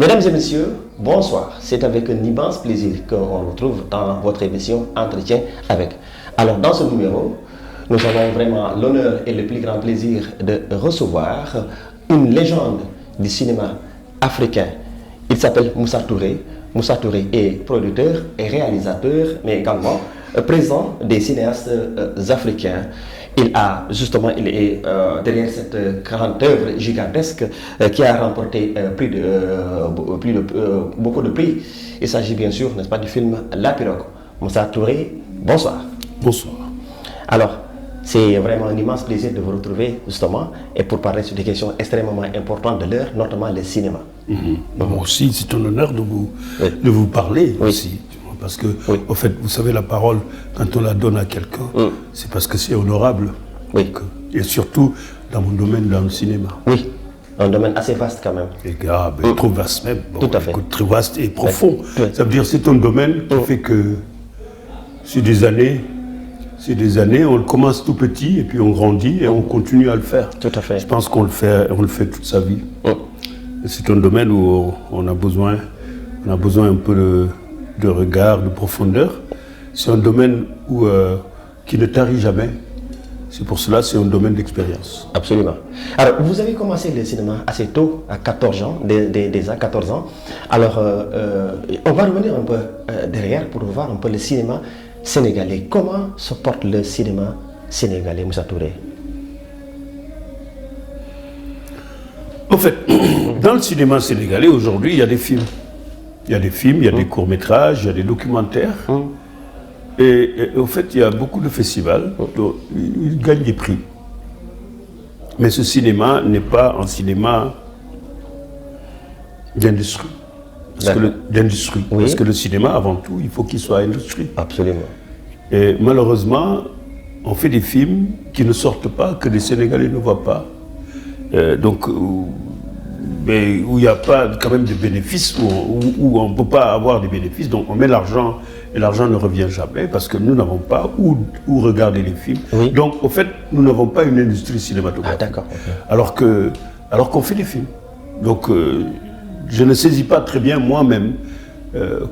Mesdames et messieurs, bonsoir. C'est avec un immense plaisir qu'on retrouve dans votre émission Entretien avec. Alors dans ce numéro, nous avons vraiment l'honneur et le plus grand plaisir de recevoir une légende du cinéma africain. Il s'appelle Moussa Touré. Moussa Touré est producteur et réalisateur, mais également président des cinéastes africains. Il est derrière cette grande œuvre gigantesque qui a remporté beaucoup de prix. Il s'agit bien sûr, n'est-ce pas, du film La Pirogue. Moussa Touré, bonsoir. Bonsoir. Alors, c'est vraiment un immense plaisir de vous retrouver justement et pour parler sur des questions extrêmement importantes de l'heure, notamment le cinéma. Moi aussi, c'est un honneur de vous parler aussi. Parce que, au fait, vous savez, la parole, quand on la donne à quelqu'un, c'est parce que c'est honorable. Oui. Donc, et surtout dans mon domaine, dans le cinéma. Oui, un domaine assez vaste quand même. Et trop vaste même. Tout à fait. Très vaste et profond. Oui. Ça veut dire que c'est un domaine qui fait que, c'est des années, on le commence tout petit et puis on grandit et on continue à le faire. Tout à fait. Je pense qu'on le fait toute sa vie. C'est un domaine où on a besoin un peu de regard, de profondeur. C'est un domaine qui ne tarit jamais. C'est pour cela, c'est un domaine d'expérience. Absolument. Alors, vous avez commencé le cinéma assez tôt, à 14 ans, déjà 14 ans. Alors, on va revenir un peu derrière pour voir un peu le cinéma sénégalais. Comment se porte le cinéma sénégalais, Moussa Touré? En fait, dans le cinéma sénégalais, aujourd'hui, il y a des films. Il y a des films, il y a des courts-métrages, il y a des documentaires. Et au fait, il y a beaucoup de festivals, ils gagnent des prix. Mais ce cinéma n'est pas un cinéma d'industrie. Parce que le cinéma, avant tout, il faut qu'il soit industrie. Absolument. Et malheureusement, on fait des films qui ne sortent pas, que les Sénégalais ne voient pas. Mais où il n'y a pas quand même de bénéfices, où on ne peut pas avoir des bénéfices, donc on met l'argent, et l'argent ne revient jamais, parce que nous n'avons pas où regarder les films. Oui. Donc, au fait, nous n'avons pas une industrie cinématographique. Ah, d'accord. Okay. Alors qu'on fait des films. Donc, je ne saisis pas très bien moi-même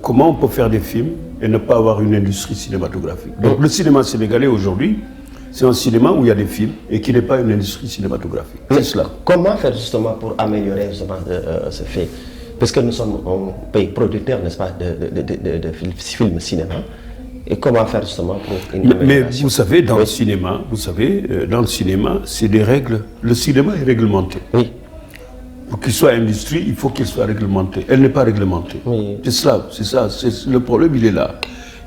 comment on peut faire des films et ne pas avoir une industrie cinématographique. Donc, le cinéma sénégalais aujourd'hui, c'est un cinéma où il y a des films et qui n'est pas une industrie cinématographique. C'est cela. Comment faire justement pour améliorer justement ce fait? Parce que nous sommes un pays producteur, n'est-ce pas, de films cinéma. Et comment faire justement pour une amélioration? Mais vous savez, dans le cinéma, c'est des règles. Le cinéma est réglementé. Oui. Pour qu'il soit industrie, il faut qu'il soit réglementé. Elle n'est pas réglementée. Oui. C'est ça. Le problème, il est là.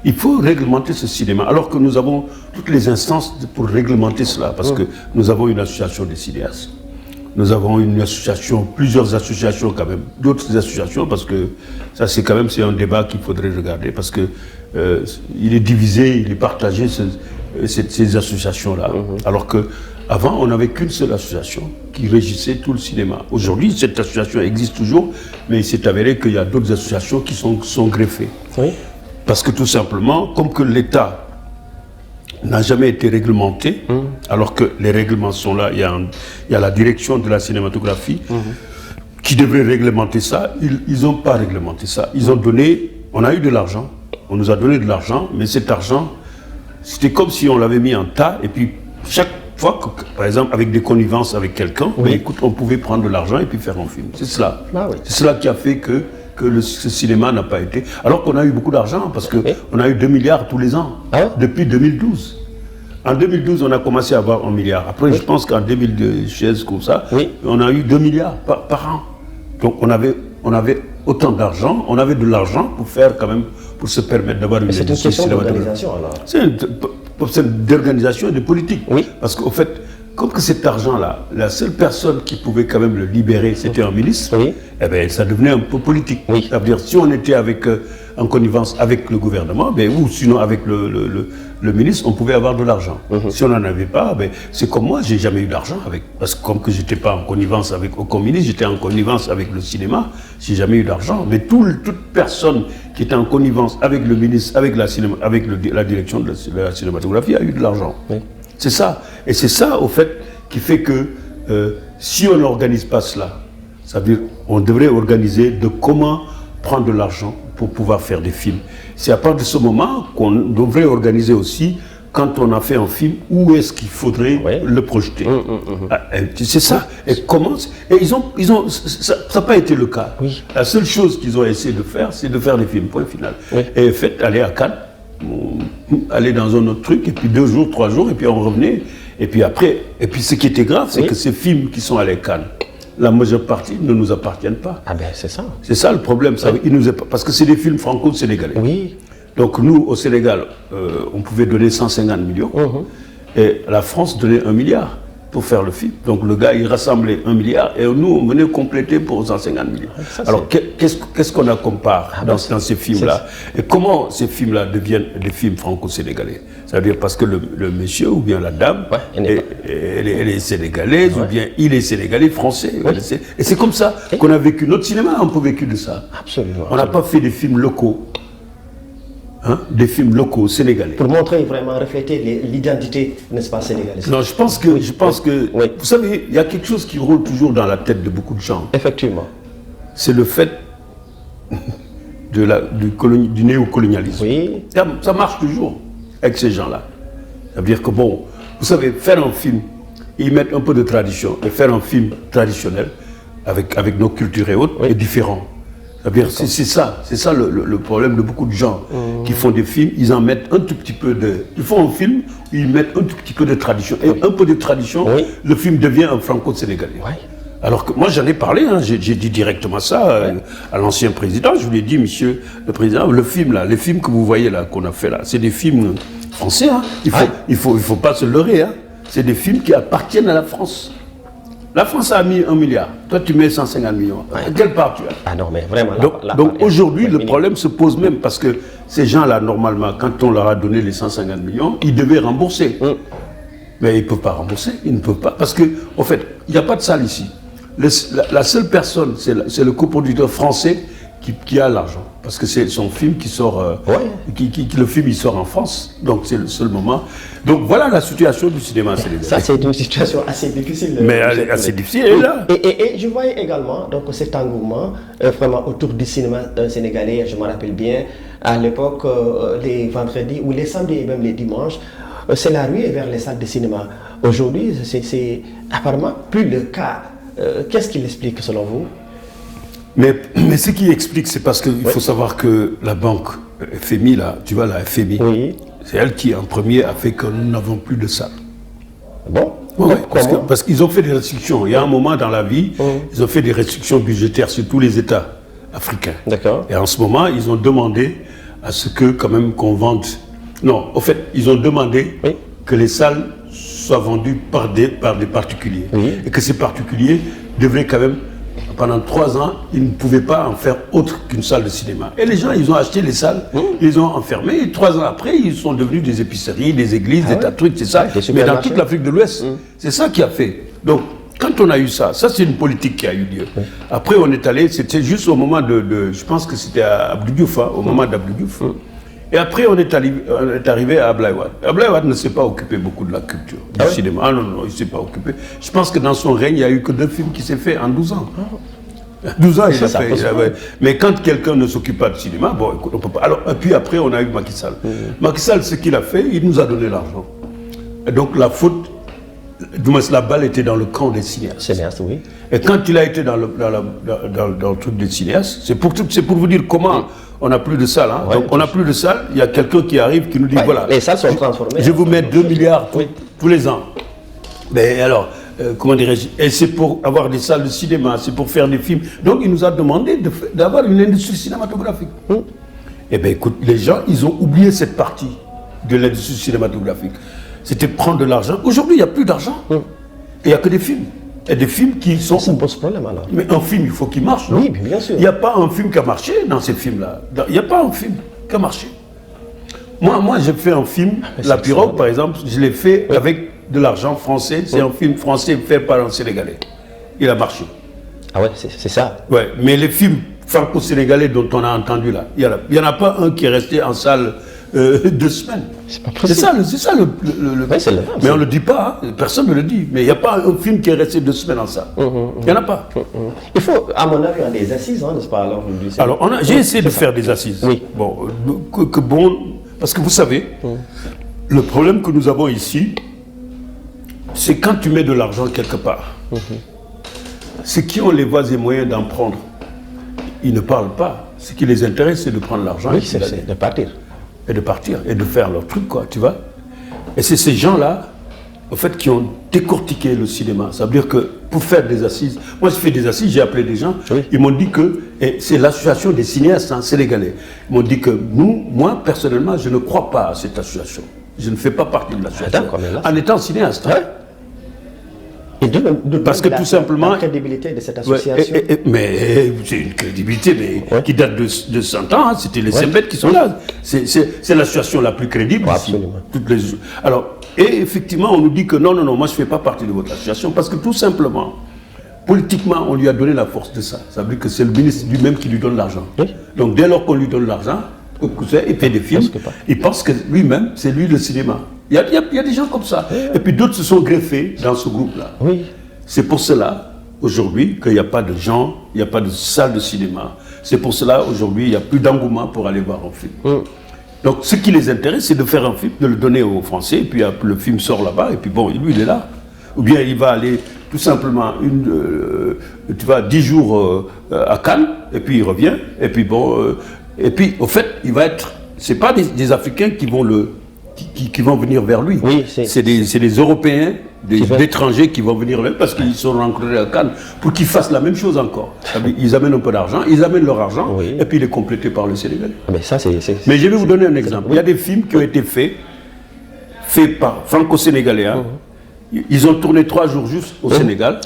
Il faut réglementer ce cinéma, alors que nous avons toutes les instances pour réglementer cela, parce que nous avons une association des cinéastes. Nous avons plusieurs associations quand même, d'autres associations, parce que ça c'est un débat qu'il faudrait regarder, parce que il est divisé, il est partagé, ces associations-là. Alors qu'avant, on n'avait qu'une seule association qui régissait tout le cinéma. Aujourd'hui, cette association existe toujours, mais il s'est avéré qu'il y a d'autres associations qui sont greffées. Oui. Parce que tout simplement, comme que l'État n'a jamais été réglementé, alors que les règlements sont là, il y a la direction de la cinématographie qui devrait réglementer ça, ils n'ont pas réglementé ça. On a eu de l'argent, on nous a donné de l'argent, mais cet argent, c'était comme si on l'avait mis en tas, et puis chaque fois, par exemple, avec des connivences avec quelqu'un, écoute, on pouvait prendre de l'argent et puis faire un film. C'est cela. Ah oui. C'est cela qui a fait que ce cinéma n'a pas été... Alors qu'on a eu beaucoup d'argent, parce qu'on a eu 2 milliards tous les ans, depuis 2012. En 2012, on a commencé à avoir 1 milliard. Après, je pense qu'en 2016, comme ça, on a eu 2 milliards par an. Donc on avait autant d'argent, on avait de l'argent pour faire quand même, pour se permettre d'avoir une industrie cinématographique. C'est une question d'organisation alors. C'est d'organisation et de politique. Oui. Parce qu'au fait, comme que cet argent-là, la seule personne qui pouvait quand même le libérer, c'était un ministre, eh bien, ça devenait un peu politique. Oui. Ça veut dire, si on était en connivence avec le gouvernement, ou sinon avec le ministre, on pouvait avoir de l'argent. Si on n'en avait pas, c'est comme moi, j'ai jamais eu d'argent parce que comme que j'étais pas en connivence avec aucun ministre, j'étais en connivence avec le cinéma, j'ai jamais eu d'argent. Mais toute personne qui était en connivence avec le ministre, avec la direction de la cinématographie a eu de l'argent. Oui. C'est ça. Et c'est ça, au fait, qui fait que si on n'organise pas cela, Ça veut dire on devrait organiser de comment prendre de l'argent pour pouvoir faire des films. C'est à partir de ce moment qu'on devrait organiser aussi, quand on a fait un film, où est-ce qu'il faudrait le projeter. C'est ça. Et comment. Et ça n'a pas été le cas. Oui. La seule chose qu'ils ont essayé de faire, c'est de faire des films, point final. Oui. Et faites aller à Cannes, aller dans un autre truc, et puis 2 jours, 3 jours, et puis on revenait. Et puis après, et puis ce qui était grave, c'est que ces films qui sont allés à Cannes, la majeure partie ne nous appartiennent pas. Ah ben c'est ça. C'est ça le problème. Ça, parce que c'est des films franco-sénégalais. Oui. Donc nous, au Sénégal, on pouvait donner 150 millions. Et la France donnait 1 milliard pour faire le film. Donc le gars, il rassemblait 1 milliard et nous, on venait compléter pour 150 millions. Ça, alors qu'est-ce qu'on a comme part dans ces films-là? Et comment ces films-là deviennent des films franco-sénégalais? C'est-à-dire parce que le monsieur ou bien la dame, elle est sénégalaise ou bien il est sénégalais, français. Et c'est comme ça qu'on a vécu. Notre cinéma a un peu vécu de ça. Absolument. On n'a pas fait des films locaux. Des films locaux sénégalais. Pour montrer vraiment, refléter l'identité, n'est-ce pas, sénégalaise. Non, je pense que, vous savez, il y a quelque chose qui roule toujours dans la tête de beaucoup de gens. Effectivement. C'est le fait du néocolonialisme. Oui. Ça marche toujours avec ces gens-là. Ça veut dire que, bon, vous savez, faire un film, ils mettent un peu de tradition, et faire un film traditionnel, avec nos cultures et autres, est différent. C'est ça le problème de beaucoup de gens qui font des films, ils en mettent un tout petit peu de... Ils font un film, ils mettent un tout petit peu de tradition. Et un peu de tradition, le film devient un franco-sénégalais. Oui. Alors que moi j'en ai parlé, j'ai dit directement ça à l'ancien président, je lui ai dit, monsieur le président, le film là, les films que vous voyez là, qu'on a fait là, c'est des films français, il faut pas se leurrer, c'est des films qui appartiennent à la France. La France a mis 1 milliard. Toi, tu mets 150 millions. Quelle part tu as? Ah non, mais vraiment. Donc aujourd'hui, le problème se pose même parce que ces gens-là, normalement, quand on leur a donné les 150 millions, ils devaient rembourser. Mais ils ne peuvent pas rembourser. Ils ne peuvent pas. Parce que, en fait, il n'y a pas de salle ici. La seule personne, c'est le coproducteur français qui a l'argent. Parce que c'est son film qui sort. Le film, il sort en France. Donc c'est le seul moment. Donc voilà la situation du cinéma sénégalais. Ça, c'est une situation assez difficile. Mais assez difficile, elle est là. Et je voyais également donc, cet engouement vraiment autour du cinéma sénégalais. Je me rappelle bien, à l'époque, les vendredis ou les samedis et même les dimanches, c'est la ruée vers les salles de cinéma. Aujourd'hui, c'est apparemment plus le cas. Qu'est-ce qui l'explique selon vous? Mais ce qui explique, c'est parce qu'il faut savoir que la banque FMI, là, tu vois, la FMI, c'est elle qui, en premier, a fait que nous n'avons plus de salles. Bon. Parce qu'ils ont fait des restrictions. Il y a un moment dans la vie, ils ont fait des restrictions budgétaires sur tous les États africains. D'accord. Et en ce moment, ils ont demandé à ce que, quand même, qu'on vende. Non, au fait, ils ont demandé que les salles soient vendues par des particuliers. Et que ces particuliers devraient quand même. Pendant 3 ans, ils ne pouvaient pas en faire autre qu'une salle de cinéma. Et les gens, ils ont acheté les salles, ils les ont enfermées, et 3 ans après, ils sont devenus des épiceries, des églises, des tas de trucs, c'est ça. Mais dans toute l'Afrique de l'Ouest, c'est ça qui a fait. Donc, quand on a eu ça c'est une politique qui a eu lieu. Après, on est allé, c'était juste au moment je pense que c'était à Abdou Diouf, au moment d'Abdou Diouf. Et après, on est arrivé à Ablaye Wade. Ablaye Wade ne s'est pas occupé beaucoup de la culture, du cinéma. Ah non, il ne s'est pas occupé. Je pense que dans son règne, il n'y a eu que 2 films qui s'est fait en 12 ans. 12 ans, il a fait. Mais quand quelqu'un ne s'occupe pas du cinéma, bon, écoute, on peut pas. Alors, et puis après, on a eu Macky Sall. Macky Sall, ce qu'il a fait, il nous a donné l'argent. Et donc, la faute, du moins, la balle était dans le camp des cinéastes. Cinéastes, oui. Et quand il a été dans le truc des cinéastes, c'est pour vous dire comment on n'a plus de salles. Donc on n'a plus de salles, il y a quelqu'un qui arrive qui nous dit voilà, les salles sont transformées. Je vous mets 2 milliards tous les ans. Mais alors, comment dirais-je? Et c'est pour avoir des salles de cinéma, c'est pour faire des films. Donc il nous a demandé d'avoir une industrie cinématographique. Eh bien écoute, les gens, ils ont oublié cette partie de l'industrie cinématographique. C'était prendre de l'argent. Aujourd'hui, il n'y a plus d'argent. Et il n'y a que des films. Et des films qui sont... Ça pose problème alors. Mais un film, il faut qu'il marche, non? Oui, bien sûr. Il n'y a pas un film qui a marché dans ces films-là. Il n'y a pas un film qui a marché. Moi j'ai fait un film, La Pirogue, par exemple, je l'ai fait avec de l'argent français. C'est un film français fait par un Sénégalais. Il a marché. Ah ouais, c'est ça. Ouais, mais les films franco-sénégalais dont on a entendu là, il n'y en a pas un qui est resté en salle 2 semaines. C'est ça le Oui, c'est le drame, mais on ne le dit pas, hein. Personne ne le dit. Mais il n'y a pas un film qui est resté 2 semaines en ça. Il n'y en a pas. Il faut, à mon avis, des assises, hein, n'est-ce pas? Alors, j'ai essayé de faire des assises. Oui. Bon, parce que vous savez, le problème que nous avons ici, c'est quand tu mets de l'argent quelque part. Ceux qui ont les voies et moyens d'en prendre, ils ne parlent pas. Ce qui les intéresse, c'est de prendre l'argent c'est de partir. Et de partir, et de faire leur truc, quoi, tu vois. Et c'est ces gens-là, en fait, qui ont décortiqué le cinéma. Ça veut dire que pour faire des assises, moi je fais des assises, j'ai appelé des gens, ils m'ont dit que, et c'est l'association des cinéastes sénégalais, ils m'ont dit que moi, personnellement, je ne crois pas à cette association. Je ne fais pas partie de l'association, en étant cinéaste. Et parce que tout simplement... La crédibilité de cette association. Mais c'est une crédibilité qui date de 100 ans, hein, c'était les Sembètes qui sont là. C'est l'association la plus crédible ici. Absolument. Alors, et effectivement, on nous dit que non, moi je ne fais pas partie de votre association, parce que tout simplement, politiquement, on lui a donné la force de ça. Ça veut dire que c'est le ministre lui-même qui lui donne l'argent. Donc dès lors qu'on lui donne l'argent, il fait des films, il pense que lui-même, c'est lui le cinéma. Il y a des gens comme ça. Et puis d'autres se sont greffés dans ce groupe-là. C'est pour cela, aujourd'hui, qu'il n'y a pas de gens, il n'y a pas de salle de cinéma. C'est pour cela, aujourd'hui, il n'y a plus d'engouement pour aller voir un film. Donc ce qui les intéresse, c'est de faire un film, de le donner aux Français, et puis le film sort là-bas, et puis bon, lui, il est là. Ou bien il va aller tout simplement 10 jours à Cannes, et puis il revient, et puis bon... et puis, au fait, il va être... C'est pas des Africains qui vont venir vers lui. C'est des Européens, des étrangers qui vont venir vers lui parce qu'ils sont rencontrés à Cannes pour qu'ils fassent la même chose encore. Ils amènent un peu d'argent, ils amènent leur argent et puis il est complété par le Sénégal. Mais je vais vous donner un exemple. Il y a des films qui ont été faits par franco-sénégalais. Hein. Ils ont tourné 3 jours juste au Sénégal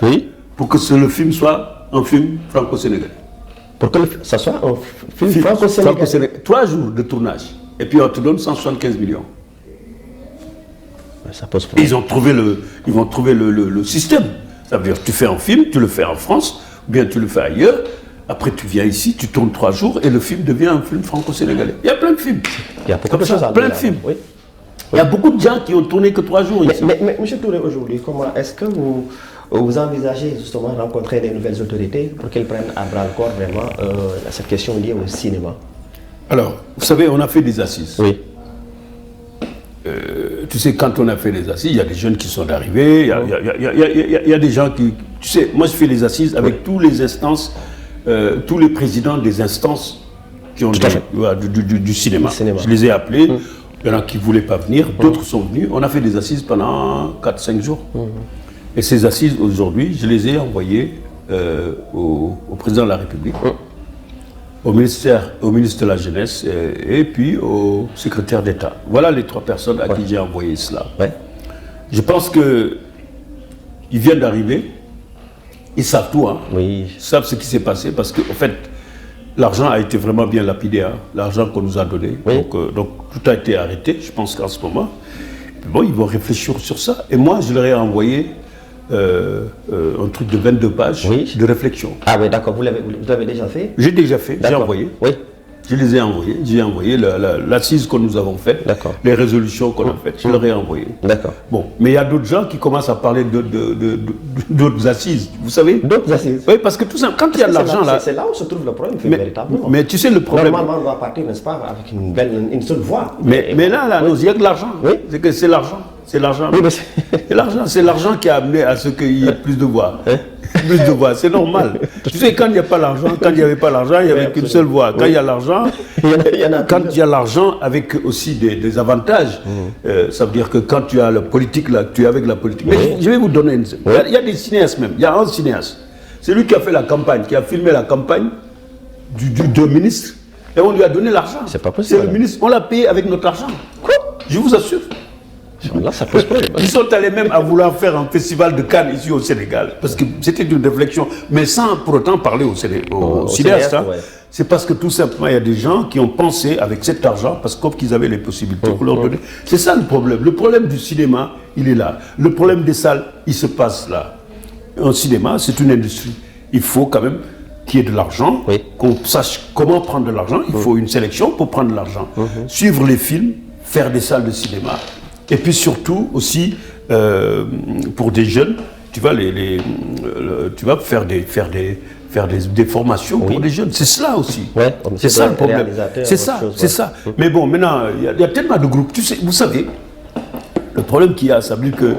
pour que le film soit un film franco-sénégalais. Pour que ça soit un film franco-sénégalais. 3 jours de tournage. Et puis on te donne 175 millions. Ça pose problème. Ils vont trouver le système. Ça veut dire que tu fais un film, tu le fais en France, ou bien tu le fais ailleurs. Après tu viens ici, tu tournes 3 jours et le film devient un film franco-sénégalais. Il y a plein de films. Il y a beaucoup de choses à plein de films. Il y a beaucoup de gens qui ont tourné que 3 jours ici. Mais M. Touré, aujourd'hui, comment est-ce que vous envisagez justement de rencontrer des nouvelles autorités pour qu'elles prennent à bras le corps vraiment cette question liée au cinéma? Alors, vous savez, on a fait des assises. Tu sais, quand on a fait les assises, il y a des jeunes qui sont arrivés, il y a des gens qui... Tu sais, moi je fais les assises avec tous les instances, tous les présidents des instances qui ont du cinéma. Je les ai appelés, il y en a qui ne voulaient pas venir, d'autres sont venus. On a fait des assises pendant 4-5 jours. Et ces assises, aujourd'hui, je les ai envoyées au président de la République, au ministre de la Jeunesse et puis au secrétaire d'État. Voilà les 3 personnes à qui j'ai envoyé cela. Je pense qu'ils viennent d'arriver, ils savent tout, hein. Ils savent ce qui s'est passé parce qu'en fait, l'argent a été vraiment bien lapidé, hein, l'argent qu'on nous a donné. Donc tout a été arrêté, je pense qu'en ce moment. Puis bon, ils vont réfléchir sur ça. Et moi, je leur ai envoyé un truc de 22 pages de réflexion. Ah oui, d'accord, vous l'avez déjà fait? J'ai déjà fait, j'ai envoyé. Je les ai envoyés, j'ai envoyé l'assise que nous avons faite, les résolutions qu'on a faites, je leur ai envoyé. D'accord. Bon, mais il y a d'autres gens qui commencent à parler d'autres assises, vous savez? D'autres assises? Oui, parce que tout ça, quand il y a de l'argent là... C'est là où se trouve le problème, véritablement. Mais tu sais le problème... Normalement, on doit partir, n'est-ce pas, avec une seule voix. Mais là, il y a de l'argent. C'est que c'est l'argent. C'est l'argent. C'est l'argent qui a amené à ce qu'il y ait plus de voix. Plus de voix, c'est normal. Tu sais, quand il n'y a pas l'argent, quand il n'y avait pas l'argent, il n'y avait qu'une seule voix. Quand il y a l'argent, quand il y a l'argent avec aussi des avantages, ça veut dire que quand tu as la politique, là, tu es avec la politique. Mais je vais vous donner une... Il y a des cinéastes même. Il y a un cinéaste. C'est lui qui a fait la campagne, qui a filmé la campagne du ministre. Et on lui a donné l'argent. C'est pas possible. C'est le ministre. On l'a payé avec notre argent. Quoi? Je vous assure. Là, ça pose problème. Ils sont allés même à vouloir faire un festival de Cannes ici au Sénégal, parce que c'était une réflexion, mais sans pour autant parler aux cinéastes. Hein. C'est parce que tout simplement, il y a des gens qui ont pensé avec cet argent, parce qu'ils avaient les possibilités pour leur donner. C'est ça le problème. Le problème du cinéma, il est là. Le problème des salles, il se passe là. Un cinéma, c'est une industrie. Il faut quand même qu'il y ait de l'argent, Oui. qu'on sache comment prendre de l'argent. Il faut une sélection pour prendre de l'argent. Suivre les films, faire des salles de cinéma. Et puis surtout aussi, pour des jeunes, tu vas faire des formations pour des jeunes. C'est cela aussi. Ouais, c'est ça le problème. C'est ça, chose, c'est ça. Mais bon, maintenant, il y a tellement de groupes. Tu sais, vous savez, le problème qu'il y a, ça veut dire que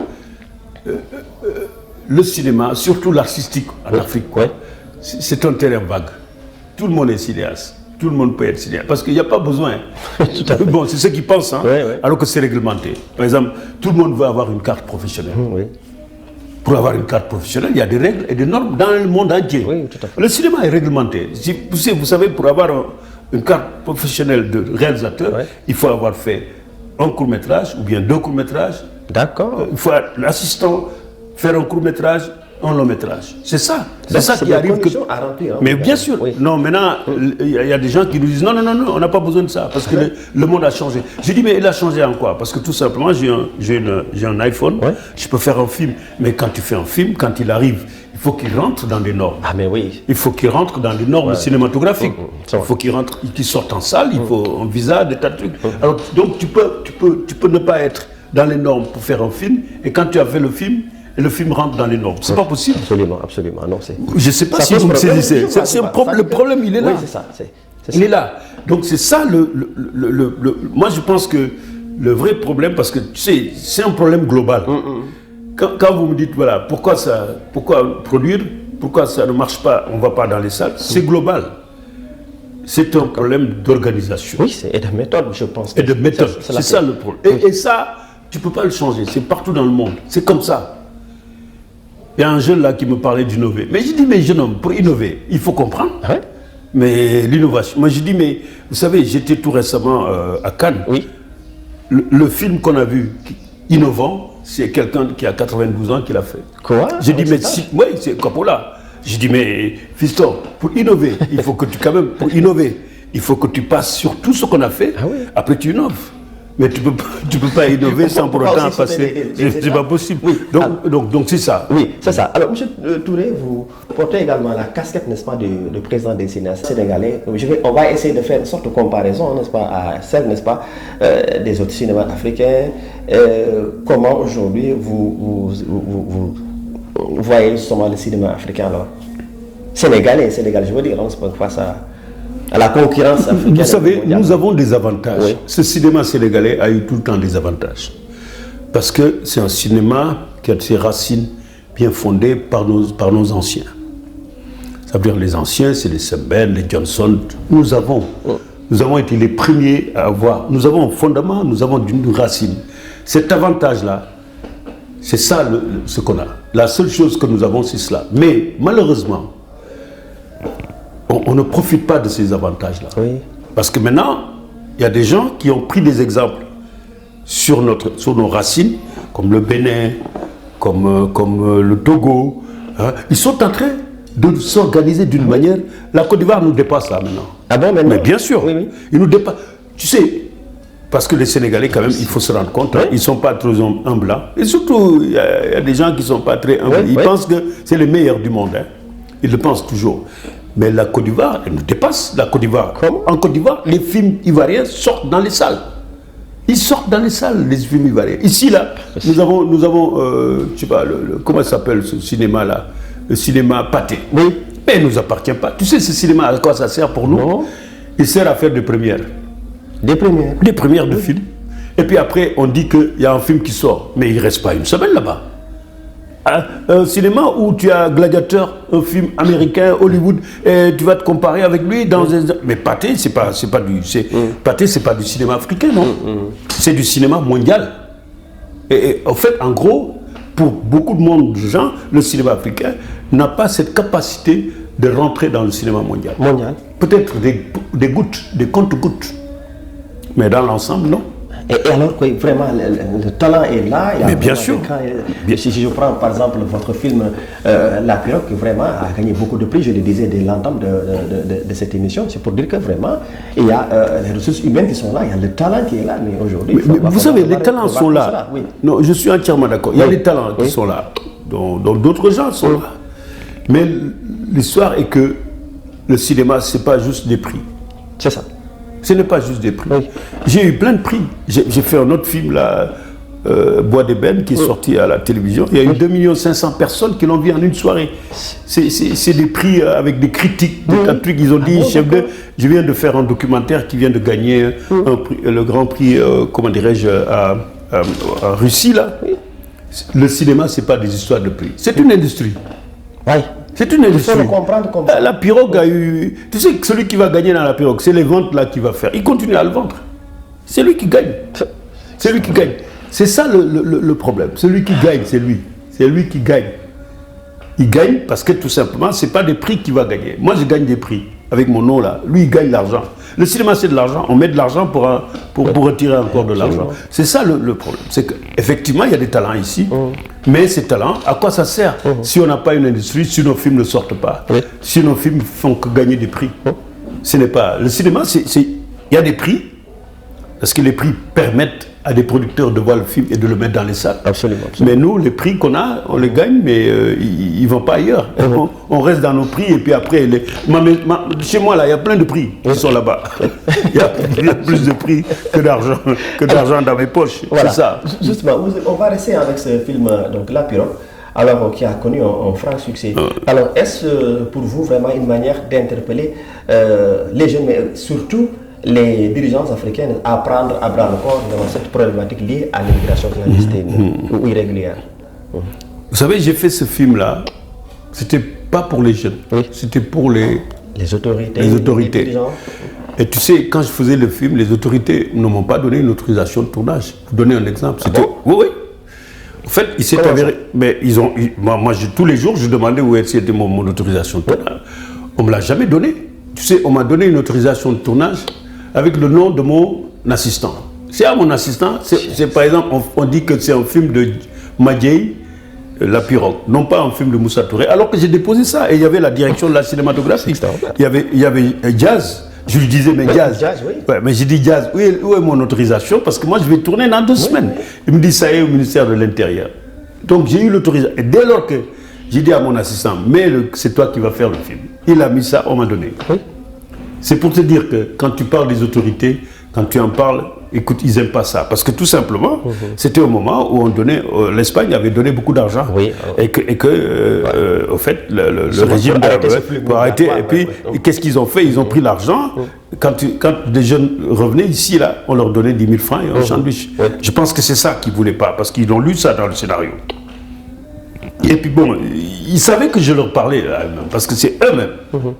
le cinéma, surtout l'artistique en Afrique, Ouais. c'est un terrain vague. Tout le monde est cinéaste. Tout le monde peut être cinéaste. Parce qu'il n'y a pas besoin. Bon, c'est ceux qui pensent, hein, Ouais. alors que c'est réglementé. Par exemple, tout le monde veut avoir une carte professionnelle. Oui. Pour avoir une carte professionnelle, il y a des règles et des normes dans le monde entier. Oui, tout à fait. Le cinéma est réglementé. Vous savez, pour avoir une carte professionnelle de réalisateur, Ouais. il faut avoir fait un court-métrage ou bien 2 courts-métrages. D'accord. Il faut être l'assistant, faire un court-métrage, un long-métrage. C'est ça. C'est Donc, ça c'est qui des arrive. conditions à remplir, hein. Mais bien sûr. Oui. Non, maintenant, il y a des gens qui nous disent non, on n'a pas besoin de ça parce que le monde a changé. Je dis, mais il a changé en quoi? Parce que tout simplement, j'ai un iPhone, Ouais. je peux faire un film. Mais quand tu fais un film, quand il arrive, il faut qu'il rentre dans des normes. Ah, mais oui. Il faut qu'il rentre dans des normes cinématographiques. ça Il va. faut qu'il sorte en salle, il faut un visa, des tas de trucs. Alors, donc tu peux ne pas être dans les normes pour faire un film, et quand tu as fait le film rentre dans les normes. C'est pas possible. Absolument, absolument. Non, c'est. Je ne sais pas Ça si pose vous me problème. saisissez. Je sais pas. Le problème, il est là. Oui, c'est ça. C'est Il est là. Donc c'est ça moi je pense que le vrai problème, parce que tu sais, c'est un problème global. Quand vous me dites, voilà, pourquoi produire, pourquoi ça ne marche pas, on ne va pas dans les salles, c'est global. C'est un problème d'organisation. Oui, et de méthode, je pense. Et de méthode. C'est C'est ça le problème. Et ça, tu ne peux pas le changer. C'est partout dans le monde. C'est comme ça. Il y a un jeune là qui me parlait d'innover. Mais je dis, mais jeune homme, pour innover, il faut comprendre. Ouais. Mais l'innovation. Moi je dis, mais vous savez, j'étais tout récemment à Cannes. Oui. Le film qu'on a vu, innovant, c'est quelqu'un qui a 92 ans qui l'a fait. Quoi? J'ai dit, Avec mais cet âge? si, oui, c'est Coppola. J'ai dit, mais fiston, pour innover, il faut que tu, quand même, pour innover, il faut que tu passes sur tout ce qu'on a fait, Ah oui. après tu innoves. Mais tu peux pas innover sans pour Pourquoi autant aussi passer. sauter des C'est pas étapes? possible. Oui. Donc c'est ça. Oui, c'est ça. Alors, M. Touré, vous portez également la casquette, n'est-ce pas, du président des cinéastes sénégalais. On va essayer de faire une sorte de comparaison, n'est-ce pas, à celle, n'est-ce pas, des autres cinémas africains. Comment aujourd'hui vous voyez justement le cinéma africain, alors sénégalais, je veux dire, on se peut face à la concurrence africaine. Vous savez, mondiale. nous avons des avantages. Oui. Ce cinéma sénégalais a eu tout le temps des avantages. Parce que c'est un cinéma qui a ses racines bien fondées par nos anciens. Ça veut dire les anciens, c'est les Sembène, les Johnson. Nous avons été les premiers à avoir. Nous avons un fondement, nous avons une racine. Cet avantage-là, c'est ça ce qu'on a. La seule chose que nous avons, c'est cela. Mais malheureusement, on ne profite pas de ces avantages-là. Oui. Parce que maintenant, il y a des gens qui ont pris des exemples sur nos racines, comme le Bénin, comme le Togo. Hein. Ils sont en train de s'organiser d'une manière. La Côte d'Ivoire nous dépasse là maintenant. Ah bon, maintenant? Mais bien sûr, Oui, oui. ils nous dépassent. Tu sais, parce que les Sénégalais, quand même, il faut se rendre compte, hein, ils ne sont pas trop humbles. Hein. Et surtout, il y a des gens qui ne sont pas très humbles. Oui, Ils oui. pensent que c'est les meilleurs du monde. Hein. Ils le pensent toujours. Mais la Côte d'Ivoire, elle nous dépasse. La Côte d'Ivoire. Comment? En Côte d'Ivoire, les films ivoiriens sortent dans les salles. Ils sortent dans les salles, les films ivoiriens. Ici, là, nous avons je sais pas, comment ça s'appelle ce cinéma-là? Le cinéma Pathé. Oui. Mais il ne nous appartient pas. Tu sais, ce cinéma, à quoi ça sert pour nous? Non. Il sert à faire des premières. Des premières. Des premières de films. Et puis après, on dit qu'il y a un film qui sort. Mais il ne reste pas une semaine là-bas. Un cinéma où tu as Gladiateur, un film américain, Hollywood, et tu vas te comparer avec lui dans un... Mais Pathé, Pathé, c'est pas du cinéma africain, non? C'est du cinéma mondial. Et en fait, en gros, pour beaucoup de gens, le cinéma africain n'a pas cette capacité de rentrer dans le cinéma mondial. Mondial. Peut-être des gouttes, des comptes-gouttes. Mais dans l'ensemble, non. Et alors que vraiment le talent est là. Il y a Mais bien vraiment sûr. Si je prends par exemple votre film La Pirogue, qui vraiment a gagné beaucoup de prix, je le disais dès l'entame de cette émission, c'est pour dire que vraiment il y a les ressources humaines qui sont là, il y a le talent qui est là, mais aujourd'hui... Mais vous savez, les talents sont là. Oui. Non, je suis entièrement d'accord. Il y a des talents qui sont là, dont d'autres gens sont là. Mais l'histoire est que le cinéma, ce n'est pas juste des prix. C'est ça. Ce n'est pas juste des prix. Oui. J'ai eu plein de prix. J'ai fait un autre film là, Bois d'ébène, qui est sorti à la télévision. Il y a eu 2 500 000 personnes qui l'ont vu en une soirée. C'est des prix avec des critiques, des trucs. Ils ont dit, chef de, je viens de faire un documentaire qui vient de gagner le grand prix, comment dirais-je, en Russie là. Le cinéma, c'est pas des histoires de prix. C'est une industrie. Oui. C'est une industrie. Il faut le comprendre comme ça. La pirogue a eu... Tu sais que celui qui va gagner dans la pirogue, c'est les ventes là qu'il va faire. Il continue à le vendre. C'est lui qui gagne. C'est lui qui gagne. C'est ça le problème. Celui qui gagne, c'est lui. C'est lui qui gagne. Il gagne parce que tout simplement, ce n'est pas des prix qu'il va gagner. Moi, je gagne des prix avec mon nom là. Lui, il gagne l'argent. Le cinéma, c'est de l'argent. On met de l'argent pour retirer encore de l'argent. C'est ça le problème. C'est qu'effectivement, il y a des talents ici. Mais ces talents, à quoi ça sert si on n'a pas une industrie, si nos films ne sortent pas, si nos films font que gagner des prix? Ce n'est pas... Le cinéma, il y a des prix, parce que les prix permettent à des producteurs de voir le film et de le mettre dans les salles. Absolument. Mais nous, les prix qu'on a, on les gagne, mais ils ne vont pas ailleurs. On reste dans nos prix et puis après, chez moi, là, il y a plein de prix qui sont là-bas. Il y a plus de prix que d'argent dans mes poches. Voilà. C'est ça. Justement, on va rester avec ce film, donc La Pirogue, alors qui a connu un franc succès. Alors, est-ce pour vous vraiment une manière d'interpeller les jeunes, mais surtout les dirigeants africains à prendre à bras le corps dans cette problématique liée à l'immigration clandestine ou irrégulière? Vous savez, j'ai fait ce film-là, c'était pas pour les jeunes, c'était pour les autorités. Les dirigeants. Et tu sais, quand je faisais le film, les autorités ne m'ont pas donné une autorisation de tournage. Pour donner un exemple, c'était... Oui. En fait, il s'est avéré... Mais moi, tous les jours, je demandais où était mon autorisation de tournage. On ne me l'a jamais donné. Tu sais, on m'a donné une autorisation de tournage avec le nom de mon assistant. C'est à mon assistant, c'est par exemple, on dit que c'est un film de Madjei, La Pirogue, non pas un film de Moussa Touré, alors que j'ai déposé ça et il y avait la direction de la cinématographie. Il y avait Jazz. Je lui disais, mais Jazz, oui. Ouais, mais j'ai dit, Jazz, où est mon autorisation? Parce que moi, je vais tourner dans 2 semaines. Il me dit, ça y est, au ministère de l'Intérieur. Donc, j'ai eu l'autorisation. Et dès lors que j'ai dit à mon assistant, mais c'est toi qui vas faire le film. Il a mis ça, on m'a donné. C'est pour te dire que quand tu parles des autorités, quand tu en parles, écoute, ils n'aiment pas ça. Parce que tout simplement, c'était au moment où on donnait, l'Espagne avait donné beaucoup d'argent. Et que au fait, le régime pour arrêter. Et puis, qu'est-ce qu'ils ont fait? Ils ont pris l'argent. Quand des jeunes revenaient ici, là, on leur donnait 10 000 francs et un sandwich. Je pense que c'est ça qu'ils ne voulaient pas, parce qu'ils ont lu ça dans le scénario. Et puis bon, ils savaient que je leur parlais, parce que c'est eux-mêmes.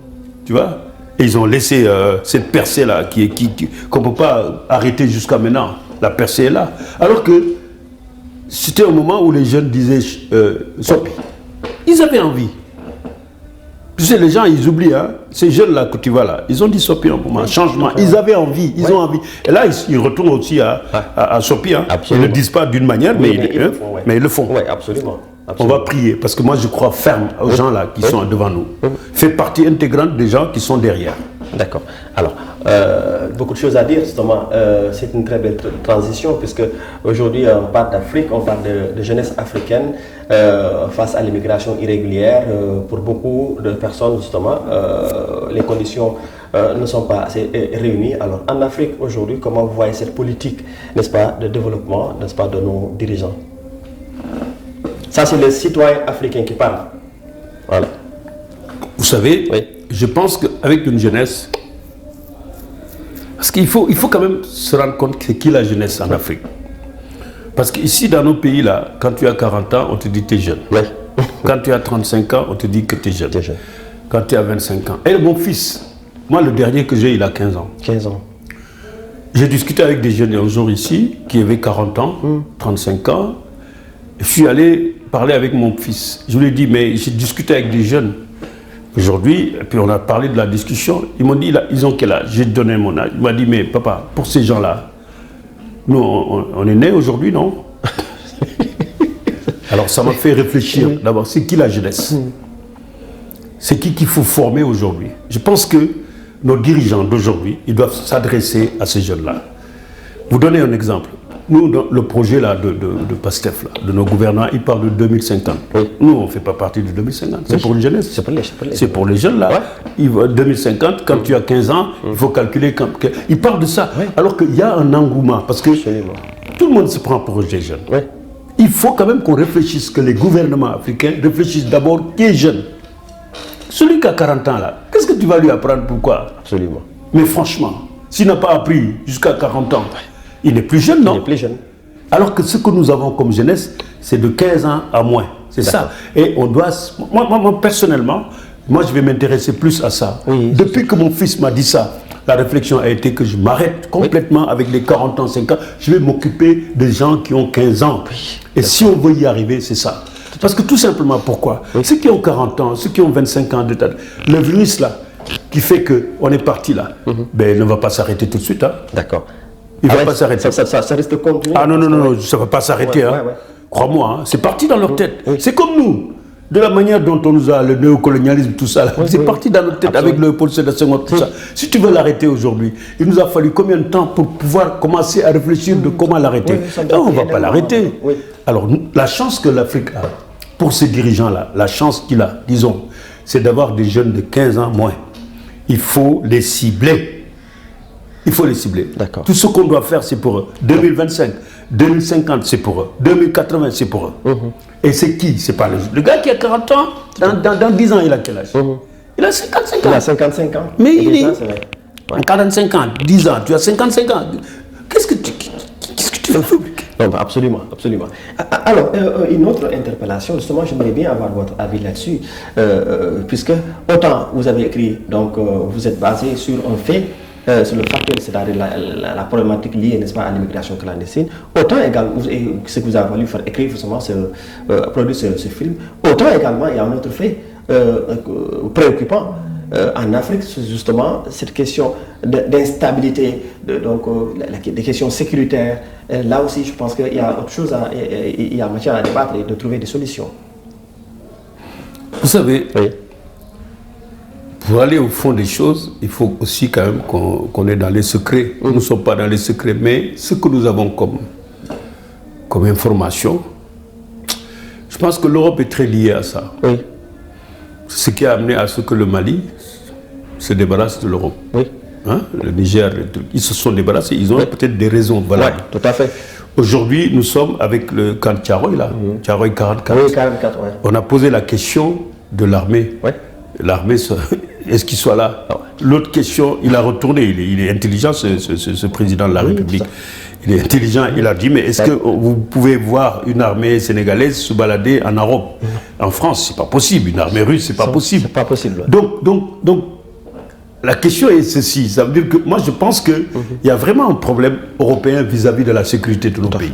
Tu vois? Et ils ont laissé cette percée-là qu'on ne peut pas arrêter jusqu'à maintenant. La percée est là. Alors que c'était au moment où les jeunes disaient Sopi. Ils avaient envie. Tu sais, les gens, ils oublient, hein, ces jeunes-là que tu vois là, ils ont dit Sopi un moment, changement. Ils avaient envie, ils ont envie. Et là, ils retournent aussi à Sopi. Hein. Ils ne le disent pas d'une manière, mais ils le font. Oui, absolument. On va prier, parce que moi je crois ferme aux gens là qui sont devant nous. Fait partie intégrante des gens qui sont derrière. D'accord. Alors, beaucoup de choses à dire, justement. C'est une très belle transition, puisque aujourd'hui on parle d'Afrique, on parle de jeunesse africaine face à l'immigration irrégulière. Pour beaucoup de personnes, justement, les conditions ne sont pas assez réunies. Alors, en Afrique aujourd'hui, comment vous voyez cette politique, n'est-ce pas, de développement, n'est-ce pas, de nos dirigeants? Ça, c'est les citoyens africains qui parlent. Voilà. Vous savez, je pense qu'avec une jeunesse, parce qu'il faut quand même se rendre compte que c'est qui la jeunesse en Afrique. Parce qu'ici, dans nos pays, là, quand tu as 40 ans, on te dit que tu es jeune. Quand tu as 35 ans, on te dit que tu es jeune. Quand tu as 25 ans. Et mon fils, moi, le dernier que j'ai, il a 15 ans. 15 ans. J'ai discuté avec des jeunes un jour ici, qui avaient 40 ans, 35 ans. Je suis allé parler avec mon fils. Je lui ai dit, mais j'ai discuté avec des jeunes aujourd'hui, et puis on a parlé de la discussion. Ils m'ont dit, ils ont quel âge? J'ai donné mon âge. Il m'a dit, mais papa, pour ces gens-là, nous, on est nés aujourd'hui, non? Alors ça m'a fait réfléchir. D'abord, c'est qui la jeunesse? C'est qui qu'il faut former aujourd'hui? Je pense que nos dirigeants d'aujourd'hui, ils doivent s'adresser à ces jeunes-là. Vous donnez un exemple. Nous, dans le projet là, de PASTEF, là, de nos gouvernants, il parle de 2050. Oui. Nous, on ne fait pas partie de 2050. C'est pour une jeunesse. C'est pour les jeunes là. Ouais. 2050, quand tu as 15 ans, il faut calculer. Il parle de ça. Ouais. Alors qu'il y a un engouement. Parce que tout le monde se prend pour des jeunes. Ouais. Il faut quand même qu'on réfléchisse, que les gouvernements africains réfléchissent d'abord qui est jeune. Celui qui a 40 ans là, qu'est-ce que tu vas lui apprendre? Pourquoi? Absolument. Mais franchement, s'il n'a pas appris jusqu'à 40 ans, il n'est plus jeune, non? Il est plus jeune. Alors que ce que nous avons comme jeunesse, c'est de 15 ans à moins. C'est ça. Et on doit... Moi, personnellement, moi, je vais m'intéresser plus à ça. Oui, depuis que mon fils m'a dit ça, la réflexion a été que je m'arrête complètement avec les 40 ans, 50 ans. Je vais m'occuper des gens qui ont 15 ans. Oui, et si on veut y arriver, c'est ça. Parce que tout simplement, pourquoi? Ceux qui ont 40 ans, ceux qui ont 25 ans d'état, le virus là, qui fait qu'on est parti là, ben, il ne va pas s'arrêter tout de suite. Hein. D'accord. Il ne va pas s'arrêter. Ça risque de continuer. Ah non, ça ne va pas s'arrêter. Hein. Crois-moi, hein. C'est parti dans leur tête. C'est comme nous. De la manière dont on nous a, le néocolonialisme, tout ça, c'est parti dans notre tête avec le Léopold Sédar Senghor, tout ça. Si tu veux l'arrêter aujourd'hui, il nous a fallu combien de temps pour pouvoir commencer à réfléchir de comment l'arrêter? On ne va pas l'arrêter. Alors, la chance que l'Afrique a pour ces dirigeants-là, la chance qu'il a, disons, c'est d'avoir des jeunes de 15 ans moins. Il faut les cibler. Il faut les cibler. Tout ce qu'on doit faire, c'est pour eux. 2025, 2050, c'est pour eux. 2080, c'est pour eux. Et c'est qui? C'est pas le gars qui a 40 ans, dans 10 ans, il a quel âge? Il a 55 ans. Il a 55 ans. Mais il est en 45 ans, 10 ans, tu as 55 ans. Qu'est-ce que tu veux faire? Non, absolument, absolument. Alors, une autre interpellation, justement, j'aimerais bien avoir votre avis là-dessus, puisque autant vous avez écrit, donc vous êtes basé sur un fait, sur le facteur, c'est-à-dire la problématique liée, n'est-ce pas, à l'immigration clandestine, autant également, ce que vous avez voulu faire écrire, forcément, produire ce film, autant également, il y a un autre fait préoccupant en Afrique, c'est justement cette question d'instabilité, donc des questions sécuritaires. Là aussi, je pense qu'il y a autre chose, il y a matière à débattre et de trouver des solutions. Vous savez, pour aller au fond des choses, il faut aussi quand même qu'on est dans les secrets. Nous ne sommes pas dans les secrets, mais ce que nous avons comme information, je pense que l'Europe est très liée à ça. Ce qui a amené à ce que le Mali se débarrasse de l'Europe. Hein? Le Niger, ils se sont débarrassés, ils ont peut-être des raisons valables. Tout à fait. Aujourd'hui, nous sommes avec le camp de Tiaroy, là, Tiaroy 44. Oui, 44, On a posé la question de l'armée. L'armée, est-ce qu'il soit là? L'autre question, il a retourné, il est intelligent, ce président de la République. Il est intelligent, il a dit, mais est-ce que vous pouvez voir une armée sénégalaise se balader en Europe? En France, c'est pas possible. Une armée russe, c'est pas possible. C'est pas possible. Donc, la question est ceci. Ça veut dire que moi, je pense qu'il y a vraiment un problème européen vis-à-vis de la sécurité de nos pays.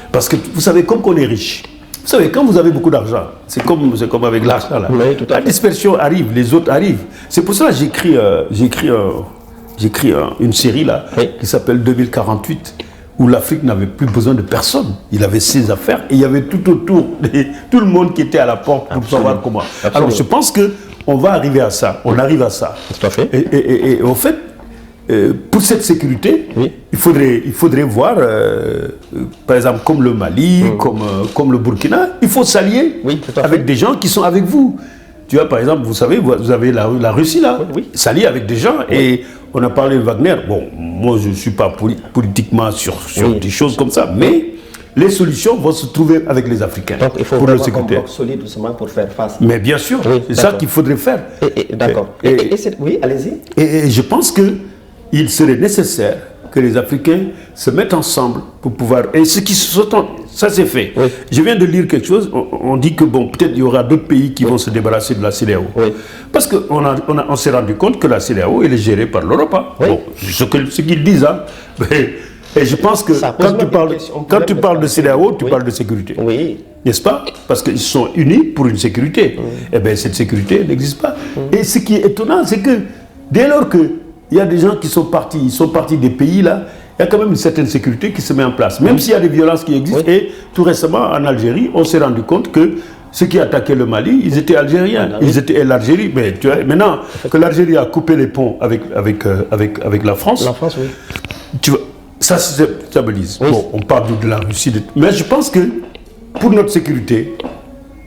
Parce que, vous savez, comme qu'on est riche, vous savez, quand vous avez beaucoup d'argent, c'est comme avec l'argent là. La dispersion arrive, les autres arrivent. C'est pour ça que j'ai écrit une série là, qui s'appelle 2048. Où l'Afrique n'avait plus besoin de personne. Il avait ses affaires et il y avait tout autour, tout le monde qui était à la porte pour savoir comment. Alors je pense qu'on va arriver à ça, on arrive à ça. Tout à fait. Et en fait, pour cette sécurité, il faudrait voir, par exemple, comme le Mali, comme le Burkina, il faut s'allier avec des gens qui sont avec vous. Tu vois, par exemple, vous savez, vous avez la Russie là, s'allier avec des gens et on a parlé de Wagner. Bon, moi je ne suis pas politiquement sur des choses comme ça, mais les solutions vont se trouver avec les Africains. Donc il faut pour vraiment un bloc solide justement pour faire face. Mais bien sûr, c'est ça qu'il faudrait faire. D'accord. Oui, allez-y. Et je pense qu'il serait nécessaire que les Africains se mettent ensemble pour pouvoir... Et ce qui ça c'est fait. Je viens de lire quelque chose, on dit que bon, peut-être il y aura d'autres pays qui vont se débarrasser de la CEDEAO. Parce qu'on s'est rendu compte que la CEDEAO, elle est gérée par l'Europe. Bon, ce qu'ils disent. Hein. Et je pense que quand tu parles de CEDEAO, tu parles de sécurité. N'est-ce pas? Parce qu'ils sont unis pour une sécurité. Et bien cette sécurité n'existe pas. Et ce qui est étonnant, c'est que dès lors que il y a des gens qui sont partis, ils sont partis des pays là, il y a quand même une certaine sécurité qui se met en place. Même s'il y a des violences qui existent. Et tout récemment, en Algérie, on s'est rendu compte que ceux qui attaquaient le Mali, ils étaient algériens. Ils étaient l'Algérie. Mais tu vois, maintenant que l'Algérie a coupé les ponts avec la France. La France, Tu vois, Ça se stabilise. Oui. Bon, on parle de la Russie, mais je pense que pour notre sécurité,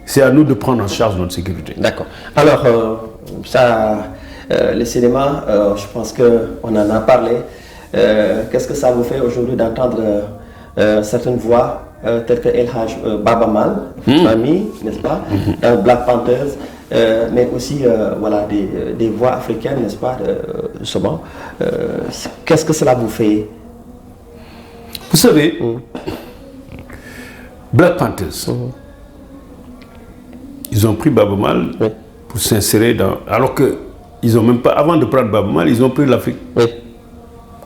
c'est à nous de prendre en charge notre sécurité. D'accord. Alors, le cinéma, je pense qu'on en a parlé. Qu'est-ce que ça vous fait aujourd'hui d'entendre certaines voix telles que El Hadj Baba Mal, famille, n'est-ce pas, dans Black Panthers, mais aussi voilà, des voix africaines, n'est-ce pas, justement. Qu'est-ce que cela vous fait? Vous savez, Black Panthers, ils ont pris Baba Mal pour s'insérer dans... Alors qu'ils n'ont même pas... Avant de prendre Baba Mal, ils ont pris l'Afrique. Oui.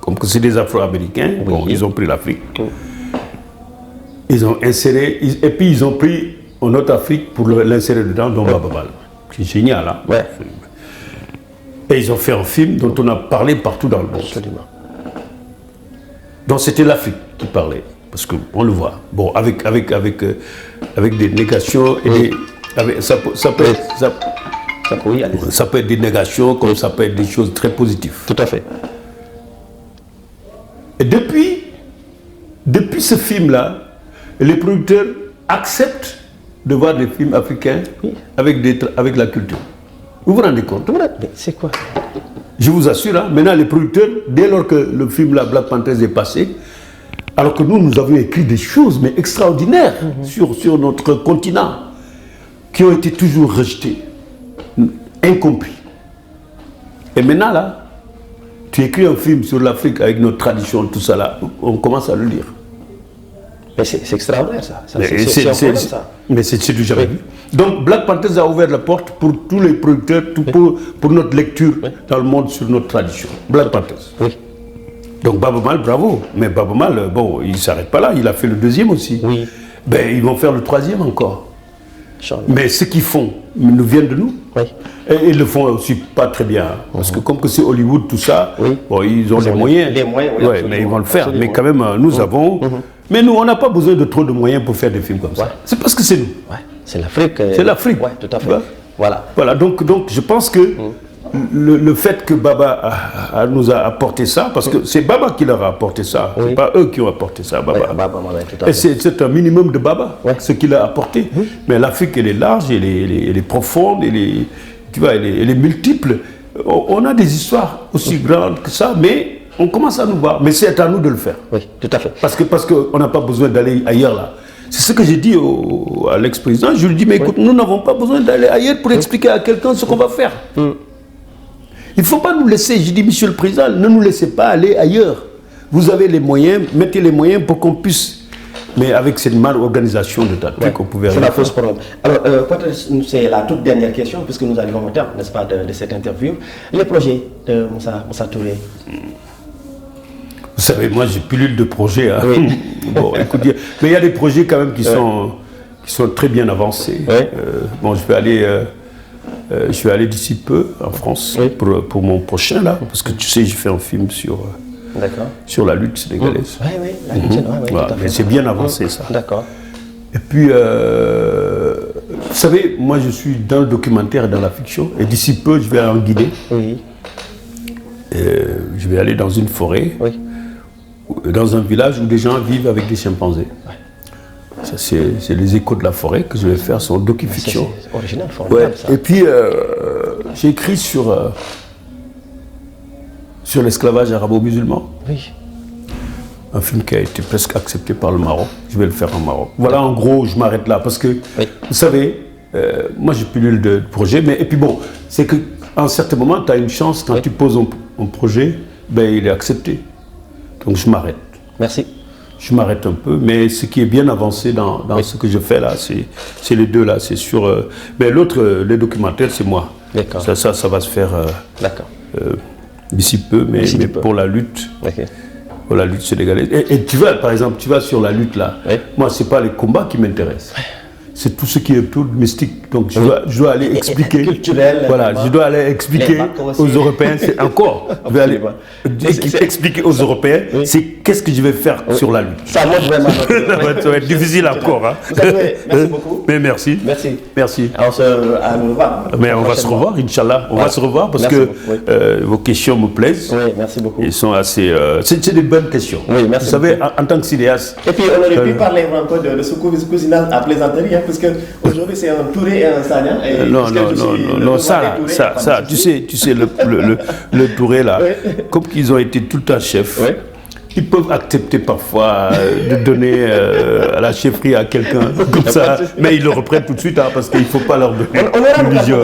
Comme que c'est des Afro-Américains, bon, ils ont pris l'Afrique. Ils ont inséré... Et puis ils ont pris une autre Afrique pour l'insérer dedans, dont Baba Mal. C'est génial, hein? Ouais. Et ils ont fait un film dont on a parlé partout dans le monde. Absolument. Donc c'était l'Afrique qui parlait, parce qu'on le voit. Bon, avec des négations et des... Ça peut être des négations, comme ça peut être des choses très positives. Tout à fait. Et depuis ce film-là, les producteurs acceptent de voir des films africains avec la culture. Vous vous rendez compte? Mais c'est quoi? Je vous assure, hein, maintenant les producteurs, dès lors que le film là, Black Panthers est passé, alors que nous avions écrit des choses mais extraordinaires sur notre continent, qui ont été toujours rejetées, incompris. Et maintenant là, tu écris un film sur l'Afrique avec notre tradition, tout ça là, on commence à le lire. Mais c'est extraordinaire ça. Mais c'est du jamais vu. Donc Black Panthers a ouvert la porte pour tous les producteurs, pour notre lecture dans le monde sur notre tradition. Black Panthers. Oui. Donc Baba Mal, bravo. Mais Baba Mal, bon, il ne s'arrête pas là, il a fait le deuxième aussi. Oui. Ben, ils vont faire le troisième encore. Mais ce qu'ils font nous viennent de nous. Oui. Et ils le font aussi pas très bien. Parce que comme que c'est Hollywood, tout ça, bon, ils ont les moyens. Les moyens, oui, ouais, mais ils vont le faire. Absolument. Mais quand même, nous avons... Mais nous, on n'a pas besoin de trop de moyens pour faire des films comme ça. C'est parce que c'est nous. Ouais. C'est l'Afrique. C'est l'Afrique. Oui, tout à fait. Voilà. Voilà, donc je pense que le fait que Baba nous a apporté ça, parce que c'est Baba qui leur a apporté ça, c'est pas eux qui ont apporté ça, Baba. Tout à et fait. c'est un minimum de Baba, ce qu'il a apporté. Mais l'Afrique, elle est large, elle est profonde, tu vois, elle est multiple. On a des histoires aussi grandes que ça, mais on commence à nous voir. Mais c'est à nous de le faire. Oui, tout à fait. Parce qu'on n'a pas besoin d'aller ailleurs là. C'est ce que j'ai dit à l'ex-président. Je lui dis, mais écoute, nous n'avons pas besoin d'aller ailleurs pour expliquer à quelqu'un ce qu'on va faire. Il ne faut pas nous laisser, je dis, monsieur le président, ne nous laissez pas aller ailleurs. Vous avez les moyens, mettez les moyens pour qu'on puisse. Mais avec cette mal-organisation de ta truc, on pouvait rien faire. C'est la fausse problème. Alors, c'est la toute dernière question, puisque nous arrivons au terme, n'est-ce pas, de cette interview. Les projets de Moussa Touré. Vous savez, moi, j'ai pilule de projets. Hein. Oui. Bon, écoutez, mais il y a des projets quand même qui sont très bien avancés. Bon, je vais aller d'ici peu en France pour mon prochain là, parce que tu sais, j'ai fait un film sur la lutte sénégalaise. Oui, la lutte, voilà, mais c'est bien avancé ça. D'accord. Et puis, vous savez, moi, je suis dans le documentaire et dans la fiction, et d'ici peu, je vais en Guinée. Oui. Je vais aller dans une forêt. Oui. Dans un village où des gens vivent avec des chimpanzés. Ça, c'est les échos de la forêt que je vais faire, c'est en docu-fiction. C'est original, formidable, ça. Et puis, j'ai écrit sur l'esclavage arabo-musulman. Oui. Un film qui a été presque accepté par le Maroc. Je vais le faire au Maroc. Voilà, en gros, je m'arrête là parce que, vous savez, moi, j'ai pilule de projet. Et puis bon, c'est qu'à un certain moment, tu as une chance, quand tu poses un projet, ben, il est accepté. Donc je m'arrête. Merci. Je m'arrête un peu, mais ce qui est bien avancé dans ce que je fais là, c'est les deux là. C'est sur. Mais l'autre, les documentaires, c'est moi. D'accord. Ça va se faire. D'accord. D'ici peu, mais pour la lutte. Pour la lutte sénégalaise. Et tu vas, par exemple, sur la lutte là. Moi, c'est pas les combats qui m'intéressent. c'est tout ce qui est tout mystique. Donc je dois aller expliquer. Culturel. Voilà, je dois aller expliquer aux Européens. C'est encore. Je vais aller expliquer aux Européens. C'est qu'est-ce que je vais faire sur la Lune. Ça montre vraiment. Ça va être difficile encore. Hein. Merci beaucoup. Mais merci. Merci. À nous revoir. Mais on va se revoir, Inch'Allah. On va se revoir parce que vos questions me plaisent. Oui, merci beaucoup. Ils sont assez. C'est des bonnes questions. Oui, merci. Vous savez, en tant que cinéaste. Et puis on aurait pu parler un peu de ce cousinage à plaisanterie, hein, parce qu'aujourd'hui c'est un Touré et un Sagna. Non, ça, tu sais, le Touré là, comme qu'ils ont été tout le temps chefs. Ils peuvent accepter parfois de donner à la chefferie à quelqu'un comme ça, mais ils le reprennent tout de suite parce qu'il ne faut pas leur donner l'illusion.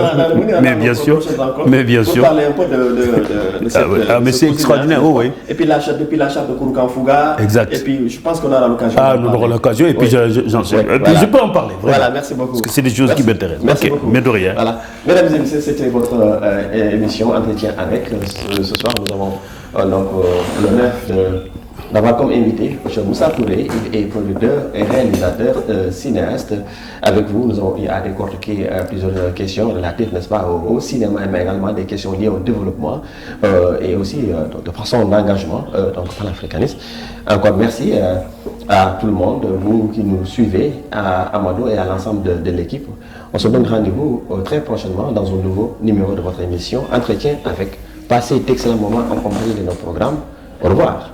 Mais bien sûr, Pour parler un peu de cette mais c'est extraordinaire, oui. Et puis l'achat de Kouroukan Fouga. Exact. Et puis je pense qu'on aura l'occasion. Nous aurons l'occasion et puis j'en sais. Je peux en parler. Voilà, merci beaucoup. Parce que c'est des choses qui m'intéressent. Merci beaucoup. Mais de rien. Voilà. Mesdames et messieurs, c'était votre émission Entretien avec. Ce soir, nous avons l'honneur d'avoir comme invité M. Moussa Touré. Il est producteur et réalisateur, cinéaste. Avec vous, nous avons décortiqué plusieurs questions relatives, n'est-ce pas, au cinéma, mais également des questions liées au développement et aussi de façon d'engagement panafricaniste. Encore merci à tout le monde, vous qui nous suivez, à Amadou et à l'ensemble de l'équipe. On se donne rendez-vous très prochainement dans un nouveau numéro de votre émission Entretien avec. Passez d'excellents moments en compagnie de nos programmes. Au revoir.